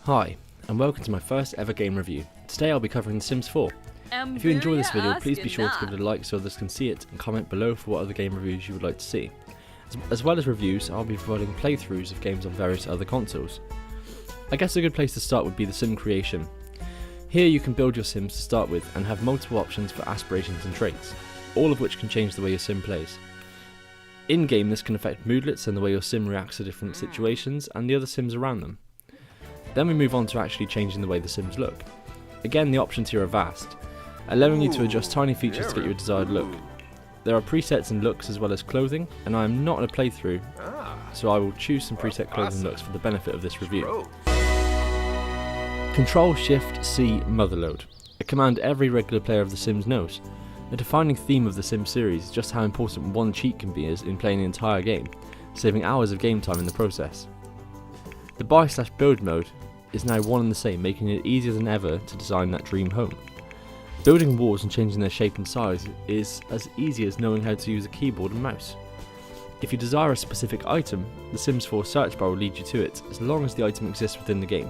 Hi, and welcome to my first ever game review. Today I'll be covering The Sims 4. If you enjoy this video, please be sure to give it a like so others can see it, and comment below for what other game reviews you would like to see. As well as reviews, I'll be providing playthroughs of games on various other consoles. I guess a good place to start would be the sim creation. Here you can build your sims to start with and have multiple options for aspirations and traits, all of which can change the way your sim plays. In-game this can affect moodlets and the way your sim reacts to different situations and the other sims around them. Then we move on to actually changing the way the sims look. Again, the options here are vast, allowing you to adjust tiny features to get your desired look. There are presets and looks as well as clothing, and I am not in a playthrough, so I will choose some preset clothing looks for the benefit of this review. Control-Shift-C Motherload, a command every regular player of The Sims knows. A defining theme of The Sims series is just how important one cheat can be in playing the entire game, saving hours of game time in the process. The buy/build mode is now one and the same, making it easier than ever to design that dream home. Building walls and changing their shape and size is as easy as knowing how to use a keyboard and mouse. If you desire a specific item, the Sims 4 search bar will lead you to it, as long as the item exists within the game.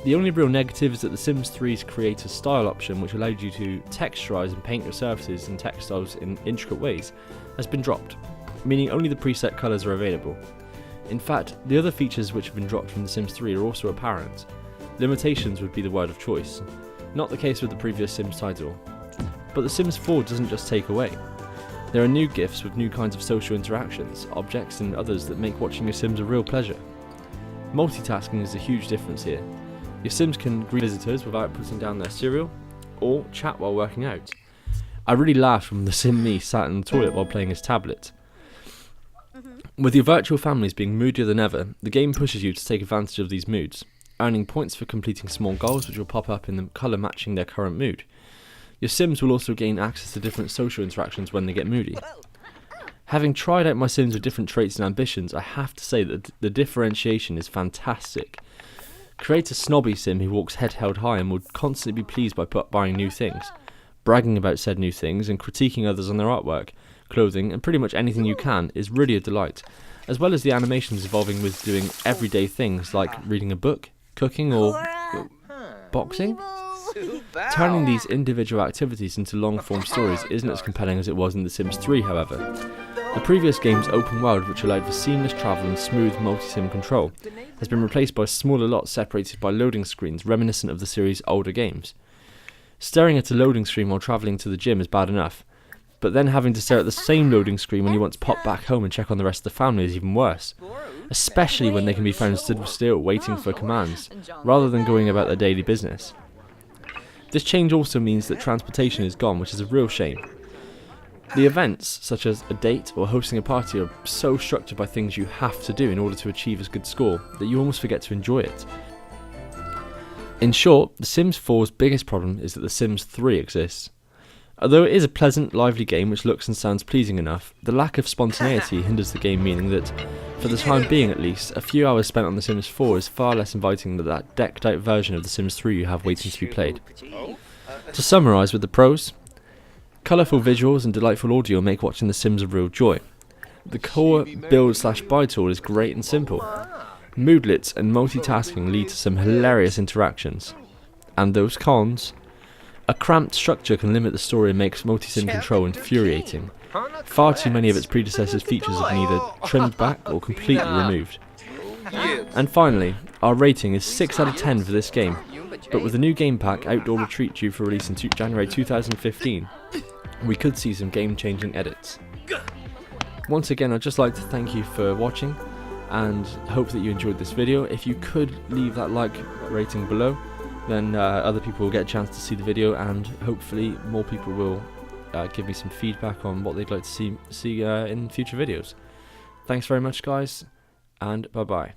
The only real negative is that The Sims 3's Creator Style option, which allowed you to texturize and paint your surfaces and textiles in intricate ways, has been dropped, meaning only the preset colours are available. In fact, the other features which have been dropped from The Sims 3 are also apparent. Limitations would be the word of choice. Not the case with the previous Sims title. But The Sims 4 doesn't just take away. There are new gifts with new kinds of social interactions, objects and others that make watching your Sims a real pleasure. Multitasking is a huge difference here. Your Sims can greet visitors without putting down their cereal, or chat while working out. I really laughed when the Sim me sat in the toilet while playing his tablet. With your virtual families being moodier than ever, the game pushes you to take advantage of these moods, earning points for completing small goals which will pop up in the colour matching their current mood. Your Sims will also gain access to different social interactions when they get moody. Having tried out my Sims with different traits and ambitions, I have to say that the differentiation is fantastic. Create a snobby Sim who walks head held high and will constantly be pleased by buying new things, bragging about said new things and critiquing others on their artwork, clothing and pretty much anything you can is really a delight, as well as the animations evolving with doing everyday things like reading a book, cooking or boxing. Turning these individual activities into long-form stories isn't as compelling as it was in The Sims 3, however. The previous game's open world, which allowed for seamless travel and smooth multi-sim control, has been replaced by smaller lots separated by loading screens reminiscent of the series' older games. Staring at a loading screen while travelling to the gym is bad enough, but then having to stare at the same loading screen when you want to pop back home and check on the rest of the family is even worse, especially when they can be found stood still waiting for commands, rather than going about their daily business. This change also means that transportation is gone, which is a real shame. The events, such as a date or hosting a party, are so structured by things you have to do in order to achieve a good score that you almost forget to enjoy it. In short, The Sims 4's biggest problem is that The Sims 3 exists. Although it is a pleasant, lively game which looks and sounds pleasing enough, the lack of spontaneity hinders the game, meaning that, for the time being at least, a few hours spent on The Sims 4 is far less inviting than that decked out version of The Sims 3 you have waiting to be played. To summarise with the pros, colourful visuals and delightful audio make watching The Sims a real joy. The core build/buy tool is great and simple. Moodlets and multitasking lead to some hilarious interactions. And those cons? A cramped structure can limit the story and makes multi-sim control infuriating. Far too many of its predecessors' features have been either trimmed back or completely removed. And finally, our rating is 6 out of 10 for this game, but with the new game pack Outdoor Retreat due for release in January 2015, we could see some game-changing edits. Once again, I'd just like to thank you for watching and hope that you enjoyed this video. If you could leave that like rating below, then other people will get a chance to see the video, and hopefully more people will give me some feedback on what they'd like to see in future videos. Thanks very much, guys, and bye bye.